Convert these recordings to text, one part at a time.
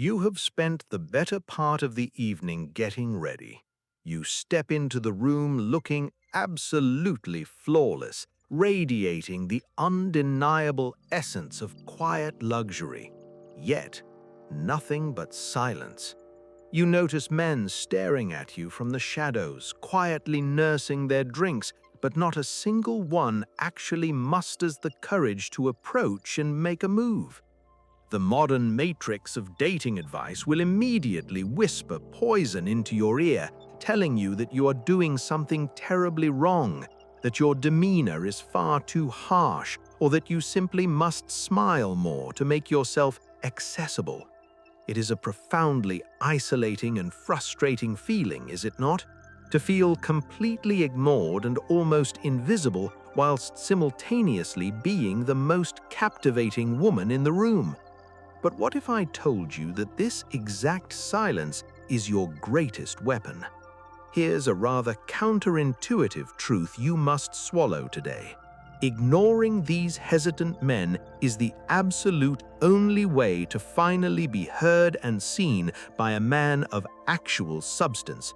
You have spent the better part of the evening getting ready. You step into the room looking absolutely flawless, radiating the undeniable essence of quiet luxury. Yet, nothing but silence. You notice men staring at you from the shadows, quietly nursing their drinks, but not a single one actually musters the courage to approach and make a move. The modern matrix of dating advice will immediately whisper poison into your ear, telling you that you are doing something terribly wrong, that your demeanor is far too harsh, or that you simply must smile more to make yourself accessible. It is a profoundly isolating and frustrating feeling, is it not? To feel completely ignored and almost invisible whilst simultaneously being the most captivating woman in the room. But what if I told you that this exact silence is your greatest weapon? Here's a rather counterintuitive truth you must swallow today. Ignoring these hesitant men is the absolute only way to finally be heard and seen by a man of actual substance.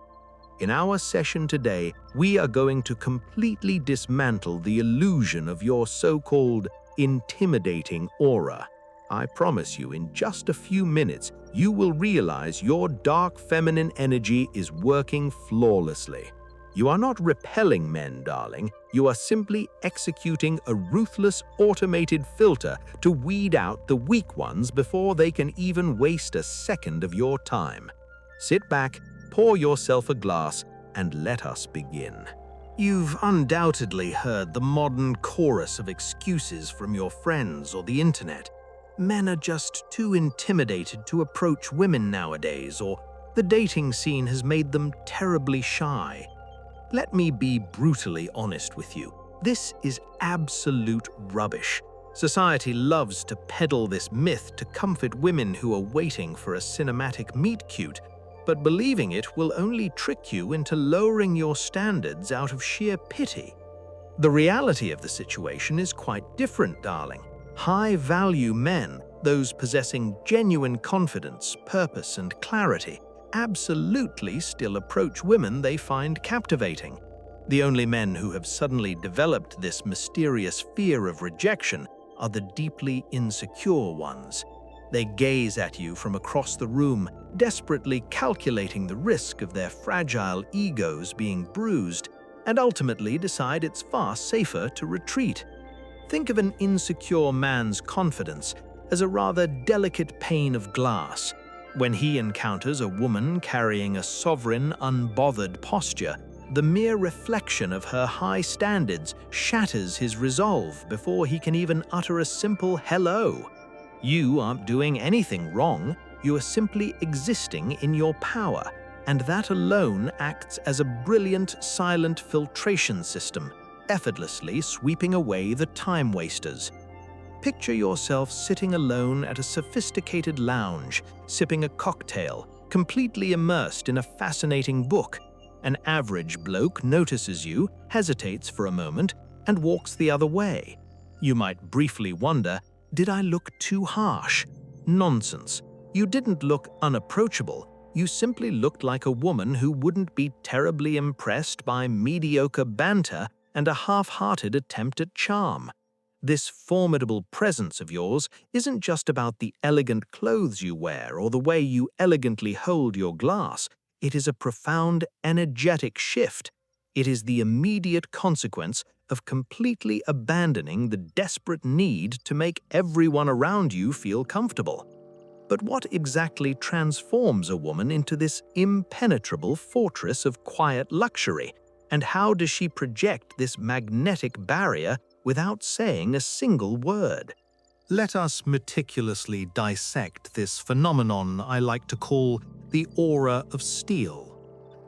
In our session today, we are going to completely dismantle the illusion of your so-called intimidating aura. I promise you, in just a few minutes, you will realize your dark feminine energy is working flawlessly. You are not repelling men, darling. You are simply executing a ruthless automated filter to weed out the weak ones before they can even waste a second of your time. Sit back, pour yourself a glass, and let us begin. You've undoubtedly heard the modern chorus of excuses from your friends or the internet. Men are just too intimidated to approach women nowadays, or the dating scene has made them terribly shy. Let me be brutally honest with you. This is absolute rubbish. Society loves to peddle this myth to comfort women who are waiting for a cinematic meet-cute, but believing it will only trick you into lowering your standards out of sheer pity. The reality of the situation is quite different, darling. High-value men, those possessing genuine confidence, purpose, and clarity, absolutely still approach women they find captivating. The only men who have suddenly developed this mysterious fear of rejection are the deeply insecure ones. They gaze at you from across the room, desperately calculating the risk of their fragile egos being bruised, and ultimately decide it's far safer to retreat. Think of an insecure man's confidence as a rather delicate pane of glass. When he encounters a woman carrying a sovereign, unbothered posture, the mere reflection of her high standards shatters his resolve before he can even utter a simple hello. You aren't doing anything wrong, you are simply existing in your power, and that alone acts as a brilliant silent filtration system, effortlessly sweeping away the time wasters. Picture yourself sitting alone at a sophisticated lounge, sipping a cocktail, completely immersed in a fascinating book. An average bloke notices you, hesitates for a moment, and walks the other way. You might briefly wonder, did I look too harsh? Nonsense. You didn't look unapproachable. You simply looked like a woman who wouldn't be terribly impressed by mediocre banter and a half-hearted attempt at charm. This formidable presence of yours isn't just about the elegant clothes you wear or the way you elegantly hold your glass. It is a profound, energetic shift. It is the immediate consequence of completely abandoning the desperate need to make everyone around you feel comfortable. But what exactly transforms a woman into this impenetrable fortress of quiet luxury? And how does she project this magnetic barrier without saying a single word? Let us meticulously dissect this phenomenon I like to call the aura of steel.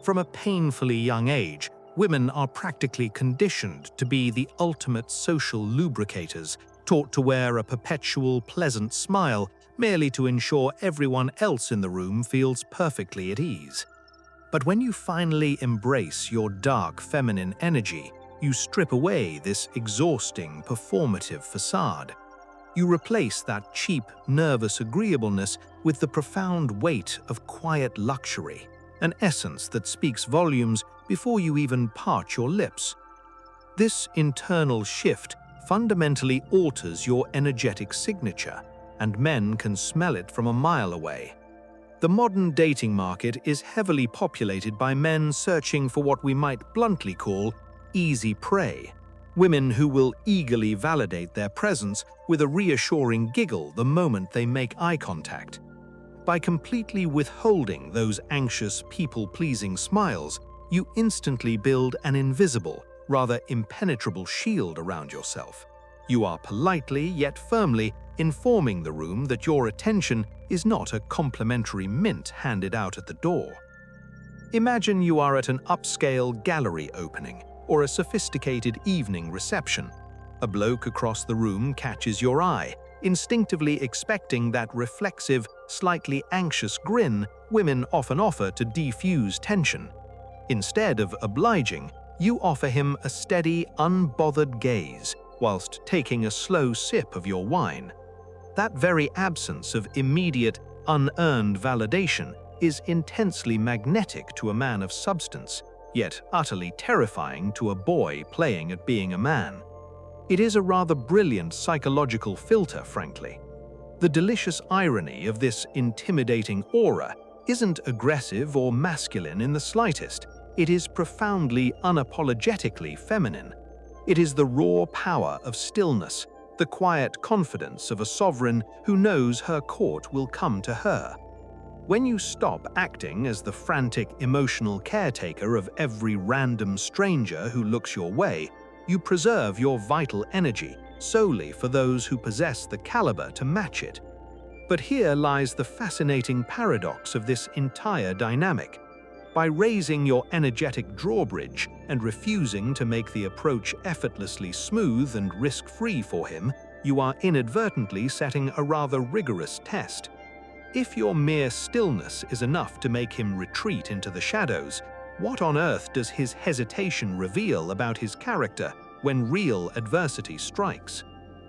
From a painfully young age, women are practically conditioned to be the ultimate social lubricators, taught to wear a perpetual pleasant smile merely to ensure everyone else in the room feels perfectly at ease. But when you finally embrace your dark feminine energy, you strip away this exhausting performative facade. You replace that cheap, nervous agreeableness with the profound weight of quiet luxury, an essence that speaks volumes before you even part your lips. This internal shift fundamentally alters your energetic signature, and men can smell it from a mile away. The modern dating market is heavily populated by men searching for what we might bluntly call easy prey, women who will eagerly validate their presence with a reassuring giggle the moment they make eye contact. By completely withholding those anxious, people-pleasing smiles, you instantly build an invisible, rather impenetrable shield around yourself. You are politely yet firmly informing the room that your attention is not a complimentary mint handed out at the door. Imagine you are at an upscale gallery opening or a sophisticated evening reception. A bloke across the room catches your eye, instinctively expecting that reflexive, slightly anxious grin women often offer to defuse tension. Instead of obliging, you offer him a steady, unbothered gaze whilst taking a slow sip of your wine. That very absence of immediate, unearned validation is intensely magnetic to a man of substance, yet utterly terrifying to a boy playing at being a man. It is a rather brilliant psychological filter, frankly. The delicious irony of this intimidating aura isn't aggressive or masculine in the slightest. It is profoundly, unapologetically feminine. It is the raw power of stillness, the quiet confidence of a sovereign who knows her court will come to her. When you stop acting as the frantic, emotional caretaker of every random stranger who looks your way, you preserve your vital energy solely for those who possess the caliber to match it. But here lies the fascinating paradox of this entire dynamic. By raising your energetic drawbridge and refusing to make the approach effortlessly smooth and risk-free for him, you are inadvertently setting a rather rigorous test. If your mere stillness is enough to make him retreat into the shadows, what on earth does his hesitation reveal about his character when real adversity strikes?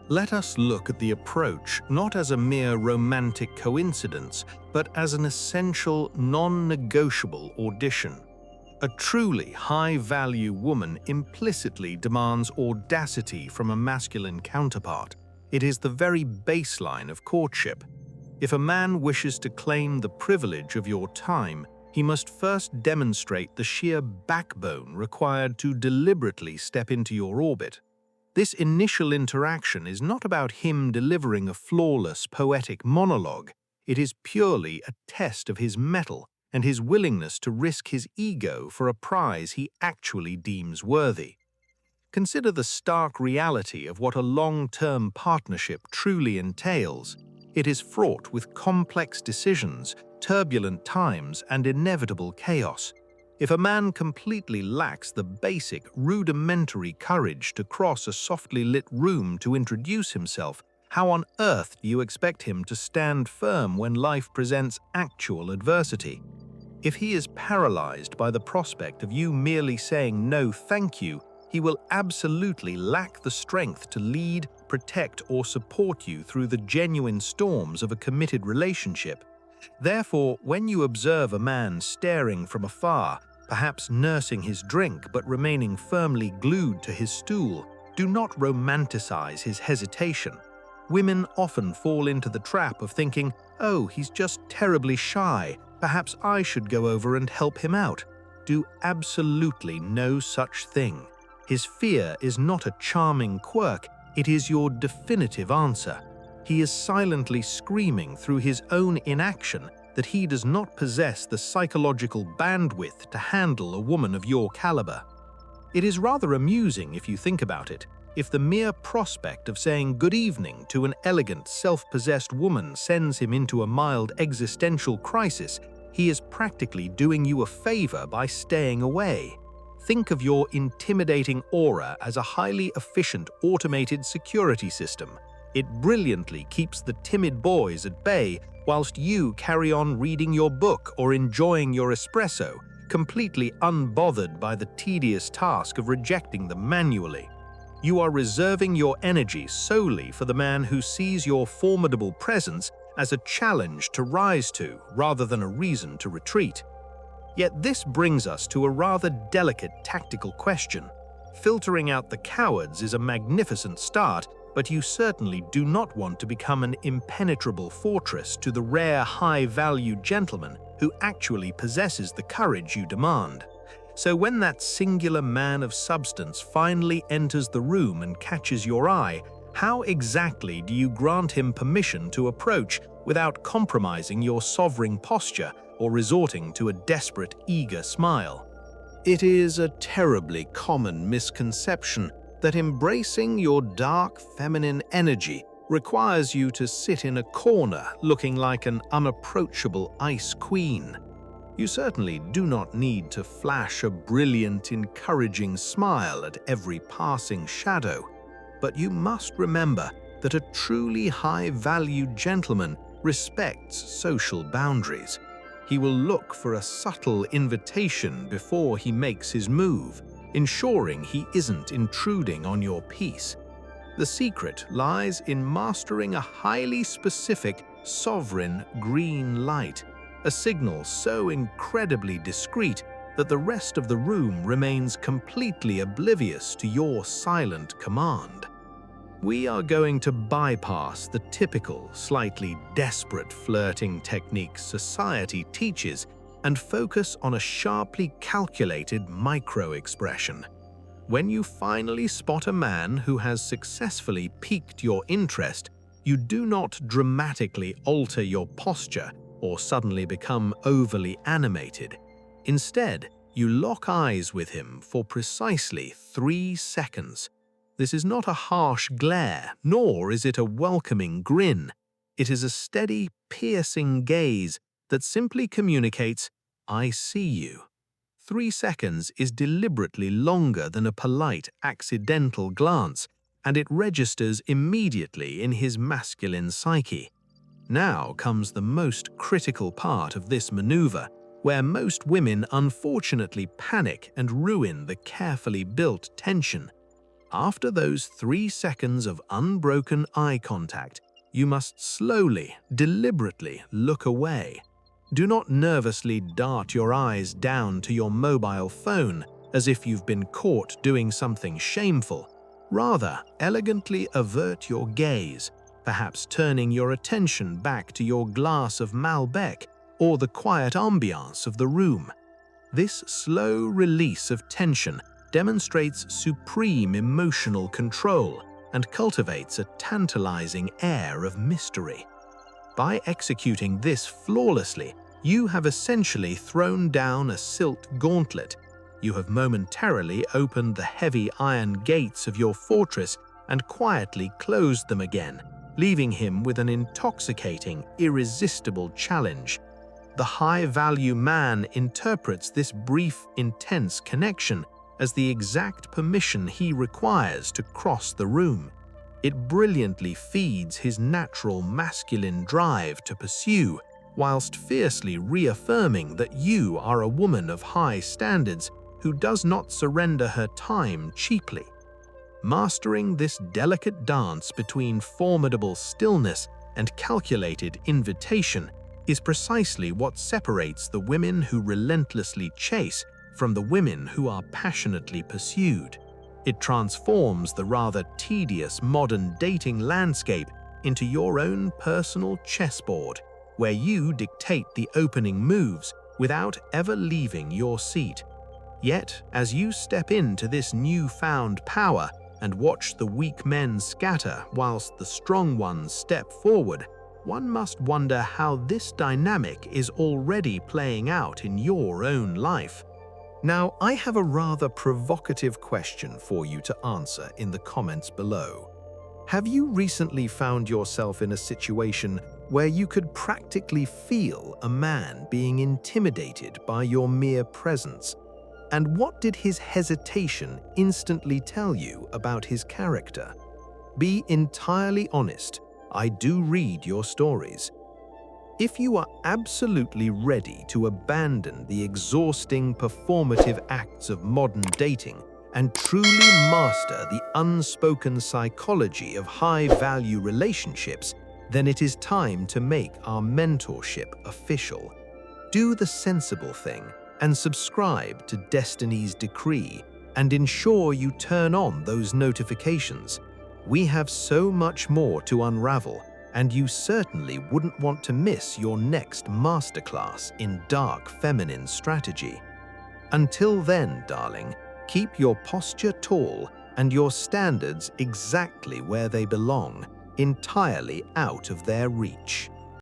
Let us look at the approach not as a mere romantic coincidence, but as an essential, non-negotiable audition. A truly high-value woman implicitly demands audacity from a masculine counterpart. It is the very baseline of courtship. If a man wishes to claim the privilege of your time, he must first demonstrate the sheer backbone required to deliberately step into your orbit. This initial interaction is not about him delivering a flawless, poetic monologue. It is purely a test of his mettle and his willingness to risk his ego for a prize he actually deems worthy. Consider the stark reality of what a long-term partnership truly entails. It is fraught with complex decisions, turbulent times, and inevitable chaos. If a man completely lacks the basic, rudimentary courage to cross a softly lit room to introduce himself, how on earth do you expect him to stand firm when life presents actual adversity? If he is paralyzed by the prospect of you merely saying no thank you, he will absolutely lack the strength to lead, protect, or support you through the genuine storms of a committed relationship. Therefore, when you observe a man staring from afar, perhaps nursing his drink but remaining firmly glued to his stool, do not romanticize his hesitation. Women often fall into the trap of thinking, "Oh, he's just terribly shy. Perhaps I should go over and help him out." Do absolutely no such thing. His fear is not a charming quirk, it is your definitive answer. He is silently screaming through his own inaction that he does not possess the psychological bandwidth to handle a woman of your caliber. It is rather amusing if you think about it. If the mere prospect of saying good evening to an elegant, self-possessed woman sends him into a mild existential crisis, he is practically doing you a favor by staying away. Think of your intimidating aura as a highly efficient automated security system. It brilliantly keeps the timid boys at bay whilst you carry on reading your book or enjoying your espresso, completely unbothered by the tedious task of rejecting them manually. You are reserving your energy solely for the man who sees your formidable presence as a challenge to rise to rather than a reason to retreat. Yet this brings us to a rather delicate tactical question. Filtering out the cowards is a magnificent start, but you certainly do not want to become an impenetrable fortress to the rare high-value gentleman who actually possesses the courage you demand. So when that singular man of substance finally enters the room and catches your eye, how exactly do you grant him permission to approach without compromising your sovereign posture or resorting to a desperate, eager smile? It is a terribly common misconception that embracing your dark feminine energy requires you to sit in a corner looking like an unapproachable ice queen. You certainly do not need to flash a brilliant, encouraging smile at every passing shadow, but you must remember that a truly high-valued gentleman respects social boundaries. He will look for a subtle invitation before he makes his move, ensuring he isn't intruding on your peace. The secret lies in mastering a highly specific, sovereign green light, a signal so incredibly discreet that the rest of the room remains completely oblivious to your silent command. We are going to bypass the typical, slightly desperate flirting techniques society teaches and focus on a sharply calculated micro-expression. When you finally spot a man who has successfully piqued your interest, you do not dramatically alter your posture or suddenly become overly animated. Instead, you lock eyes with him for precisely 3 seconds. This is not a harsh glare, nor is it a welcoming grin. It is a steady, piercing gaze that simply communicates, "I see you." 3 seconds is deliberately longer than a polite, accidental glance, and it registers immediately in his masculine psyche. Now comes the most critical part of this maneuver, where most women unfortunately panic and ruin the carefully built tension. After those 3 seconds of unbroken eye contact, you must slowly, deliberately look away. Do not nervously dart your eyes down to your mobile phone as if you've been caught doing something shameful. Rather, elegantly avert your gaze, perhaps turning your attention back to your glass of Malbec or the quiet ambiance of the room. This slow release of tension demonstrates supreme emotional control and cultivates a tantalizing air of mystery. By executing this flawlessly, you have essentially thrown down a silk gauntlet. You have momentarily opened the heavy iron gates of your fortress and quietly closed them again, leaving him with an intoxicating, irresistible challenge. The high-value man interprets this brief, intense connection as the exact permission he requires to cross the room. It brilliantly feeds his natural masculine drive to pursue, whilst fiercely reaffirming that you are a woman of high standards who does not surrender her time cheaply. Mastering this delicate dance between formidable stillness and calculated invitation is precisely what separates the women who relentlessly chase from the women who are passionately pursued. It transforms the rather tedious modern dating landscape into your own personal chessboard, where you dictate the opening moves without ever leaving your seat. Yet, as you step into this newfound power and watch the weak men scatter whilst the strong ones step forward, one must wonder how this dynamic is already playing out in your own life. Now, I have a rather provocative question for you to answer in the comments below. Have you recently found yourself in a situation where you could practically feel a man being intimidated by your mere presence? And what did his hesitation instantly tell you about his character? Be entirely honest. I do read your stories. If you are absolutely ready to abandon the exhausting performative acts of modern dating and truly master the unspoken psychology of high-value relationships, then it is time to make our mentorship official. Do the sensible thing and subscribe to Destiny's Decree and ensure you turn on those notifications. We have so much more to unravel, and you certainly wouldn't want to miss your next masterclass in dark feminine strategy. Until then, darling, keep your posture tall and your standards exactly where they belong, entirely out of their reach.